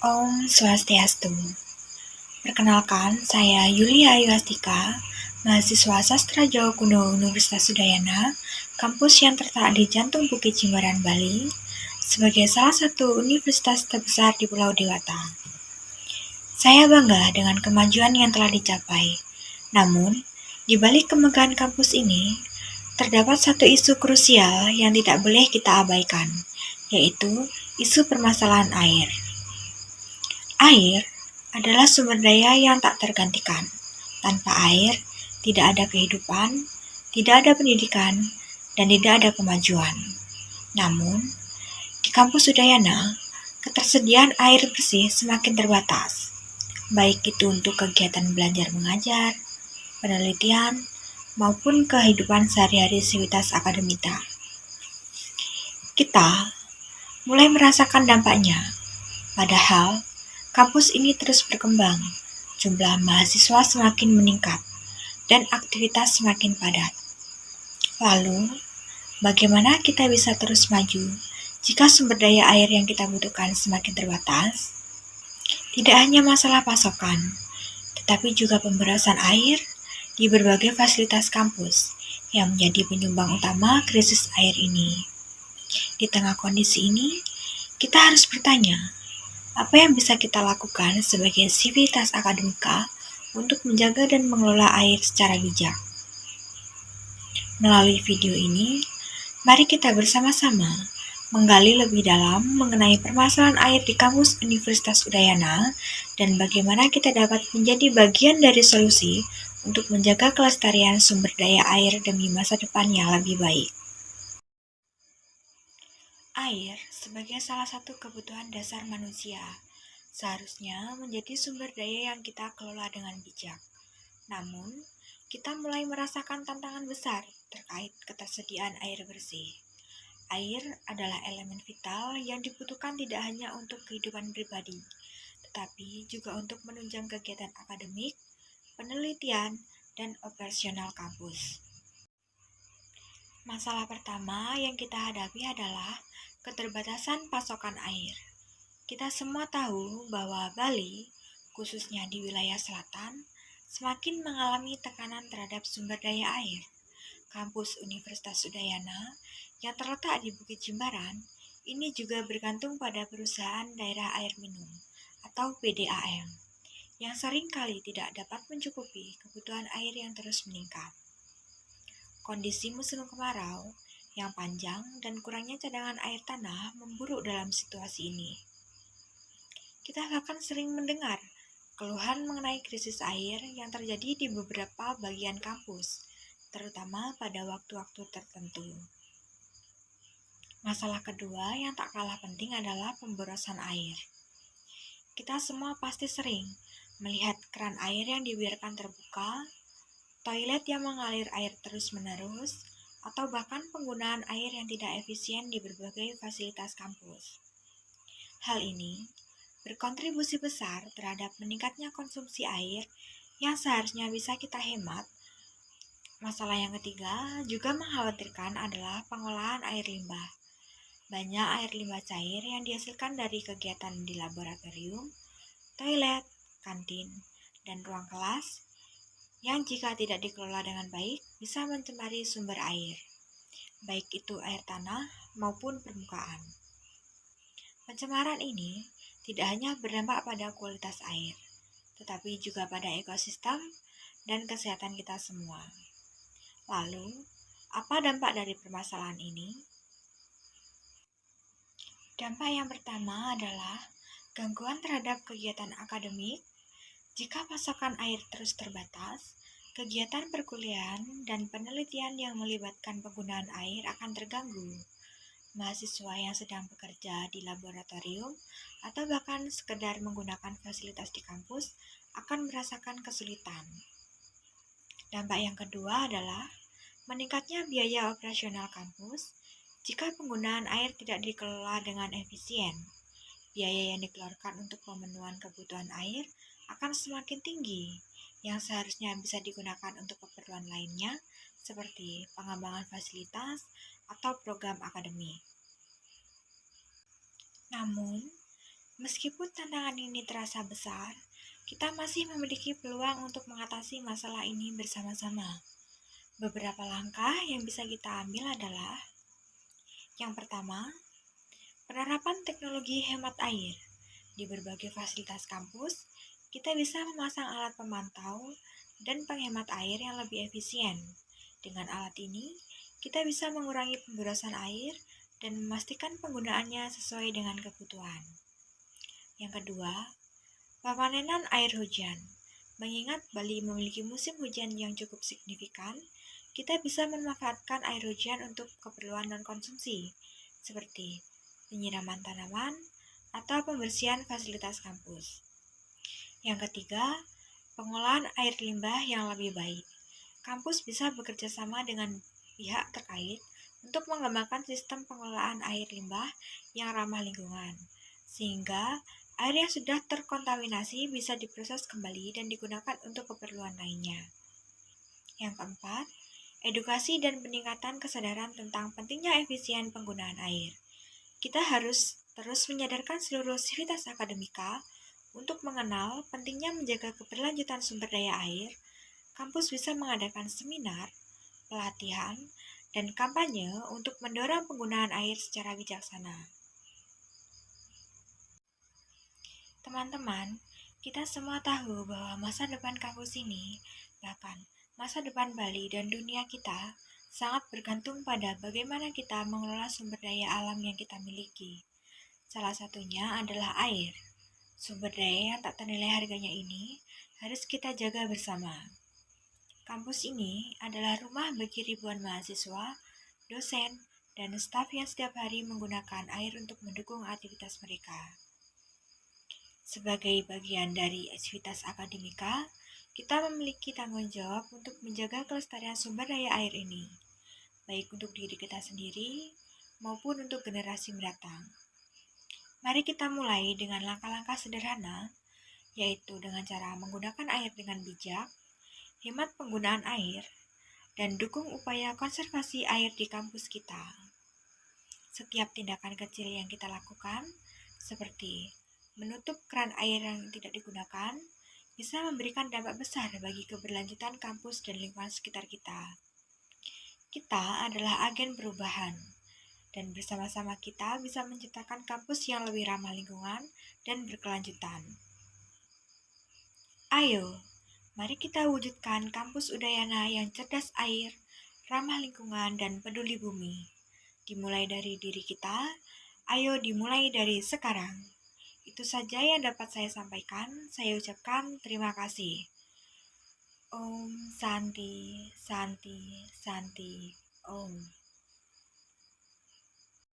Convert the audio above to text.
Om Swastiastu. Perkenalkan, saya Yulia Ayuastika, mahasiswa Sastra Jawa Kuno Universitas Udayana, kampus yang terletak di jantung Bukit Jimbaran, Bali, sebagai salah satu universitas terbesar di Pulau Dewata. Saya bangga dengan kemajuan yang telah dicapai. Namun, di balik kemegahan kampus ini, terdapat satu isu krusial yang tidak boleh kita abaikan, yaitu isu permasalahan air. Air adalah sumber daya yang tak tergantikan. Tanpa air, tidak ada kehidupan, tidak ada pendidikan, dan tidak ada kemajuan. Namun, di kampus Udayana, ketersediaan air bersih semakin terbatas, baik itu untuk kegiatan belajar mengajar, penelitian, maupun kehidupan sehari-hari sivitas akademika. Kita mulai merasakan dampaknya, padahal kampus ini terus berkembang, jumlah mahasiswa semakin meningkat, dan aktivitas semakin padat. Lalu, bagaimana kita bisa terus maju jika sumber daya air yang kita butuhkan semakin terbatas? Tidak hanya masalah pasokan, tetapi juga pemberasan air di berbagai fasilitas kampus yang menjadi penyumbang utama krisis air ini. Di tengah kondisi ini, kita harus bertanya, apa yang bisa kita lakukan sebagai sivitas akademika untuk menjaga dan mengelola air secara bijak? Melalui video ini, mari kita bersama-sama menggali lebih dalam mengenai permasalahan air di kampus Universitas Udayana dan bagaimana kita dapat menjadi bagian dari solusi untuk menjaga kelestarian sumber daya air demi masa depan yang lebih baik. Air sebagai salah satu kebutuhan dasar manusia seharusnya menjadi sumber daya yang kita kelola dengan bijak. Namun, kita mulai merasakan tantangan besar terkait ketersediaan air bersih. Air adalah elemen vital yang dibutuhkan tidak hanya untuk kehidupan pribadi, tetapi juga untuk menunjang kegiatan akademik, penelitian, dan operasional kampus. Masalah pertama yang kita hadapi adalah keterbatasan pasokan air. Kita semua tahu bahwa Bali, khususnya di wilayah selatan, semakin mengalami tekanan terhadap sumber daya air. Kampus Universitas Udayana yang terletak di Bukit Jimbaran ini juga bergantung pada perusahaan daerah air minum atau PDAM yang sering kali tidak dapat mencukupi kebutuhan air yang terus meningkat. Kondisi musim kemarau yang panjang dan kurangnya cadangan air tanah memburuk dalam situasi ini. Kita bahkan sering mendengar keluhan mengenai krisis air yang terjadi di beberapa bagian kampus, terutama pada waktu-waktu tertentu. Masalah kedua yang tak kalah penting adalah pemborosan air. Kita semua pasti sering melihat keran air yang dibiarkan terbuka, toilet yang mengalir air terus-menerus, atau bahkan penggunaan air yang tidak efisien di berbagai fasilitas kampus. Hal ini berkontribusi besar terhadap meningkatnya konsumsi air yang seharusnya bisa kita hemat. Masalah yang ketiga juga mengkhawatirkan adalah pengolahan air limbah. Banyak air limbah cair yang dihasilkan dari kegiatan di laboratorium, toilet, kantin, dan ruang kelas yang jika tidak dikelola dengan baik bisa mencemari sumber air, baik itu air tanah maupun permukaan. Pencemaran ini tidak hanya berdampak pada kualitas air, tetapi juga pada ekosistem dan kesehatan kita semua. Lalu, apa dampak dari permasalahan ini? Dampak yang pertama adalah gangguan terhadap kegiatan akademik. Jika pasokan air terus terbatas, kegiatan perkuliahan dan penelitian yang melibatkan penggunaan air akan terganggu. Mahasiswa yang sedang bekerja di laboratorium atau bahkan sekedar menggunakan fasilitas di kampus akan merasakan kesulitan. Dampak yang kedua adalah meningkatnya biaya operasional kampus. Jika penggunaan air tidak dikelola dengan efisien, biaya yang dikeluarkan untuk pemenuhan kebutuhan air akan semakin tinggi, yang seharusnya bisa digunakan untuk keperluan lainnya, seperti pengembangan fasilitas atau program akademik. Namun, Meskipun tantangan ini terasa besar, kita masih memiliki peluang untuk mengatasi masalah ini bersama-sama. Beberapa langkah yang bisa kita ambil adalah: yang pertama, penerapan teknologi hemat air. Di berbagai fasilitas kampus, kita bisa memasang alat pemantau dan penghemat air yang lebih efisien. Dengan alat ini, kita bisa mengurangi pemborosan air dan memastikan penggunaannya sesuai dengan kebutuhan. Yang kedua, pemanenan air hujan. Mengingat Bali memiliki musim hujan yang cukup signifikan, kita bisa memanfaatkan air hujan untuk keperluan non-konsumsi, seperti penyiraman tanaman atau pembersihan fasilitas kampus. Yang ketiga, pengolahan air limbah yang lebih baik. Kampus bisa bekerja sama dengan pihak terkait untuk mengembangkan sistem pengelolaan air limbah yang ramah lingkungan, sehingga air yang sudah terkontaminasi bisa diproses kembali dan digunakan untuk keperluan lainnya. Yang keempat, edukasi dan peningkatan kesadaran tentang pentingnya efisien penggunaan air. Kita harus terus menyadarkan seluruh sivitas akademika untuk mengenal pentingnya menjaga keberlanjutan sumber daya air. Kampus bisa mengadakan seminar, pelatihan, dan kampanye untuk mendorong penggunaan air secara bijaksana. Teman-teman, kita semua tahu bahwa masa depan kampus ini, bahkan masa depan Bali dan dunia kita, sangat bergantung pada bagaimana kita mengelola sumber daya alam yang kita miliki. Salah satunya adalah air. Sumber daya yang tak ternilai harganya ini harus kita jaga bersama. Kampus ini adalah rumah bagi ribuan mahasiswa, dosen, dan staf yang setiap hari menggunakan air untuk mendukung aktivitas mereka. Sebagai bagian dari aktivitas akademika, kita memiliki tanggung jawab untuk menjaga kelestarian sumber daya air ini, baik untuk diri kita sendiri maupun untuk generasi mendatang. Mari kita mulai dengan langkah-langkah sederhana, yaitu dengan cara menggunakan air dengan bijak, hemat penggunaan air, dan dukung upaya konservasi air di kampus kita. Setiap tindakan kecil yang kita lakukan, seperti menutup keran air yang tidak digunakan, bisa memberikan dampak besar bagi keberlanjutan kampus dan lingkungan sekitar kita. Kita adalah agen perubahan, dan bersama-sama kita bisa menciptakan kampus yang lebih ramah lingkungan dan berkelanjutan. Ayo, mari kita wujudkan kampus Udayana yang cerdas air, ramah lingkungan, dan peduli bumi. Dimulai dari diri kita, ayo dimulai dari sekarang. Itu saja yang dapat saya sampaikan. Saya ucapkan terima kasih. Om Santi, Santi, Santi, Om.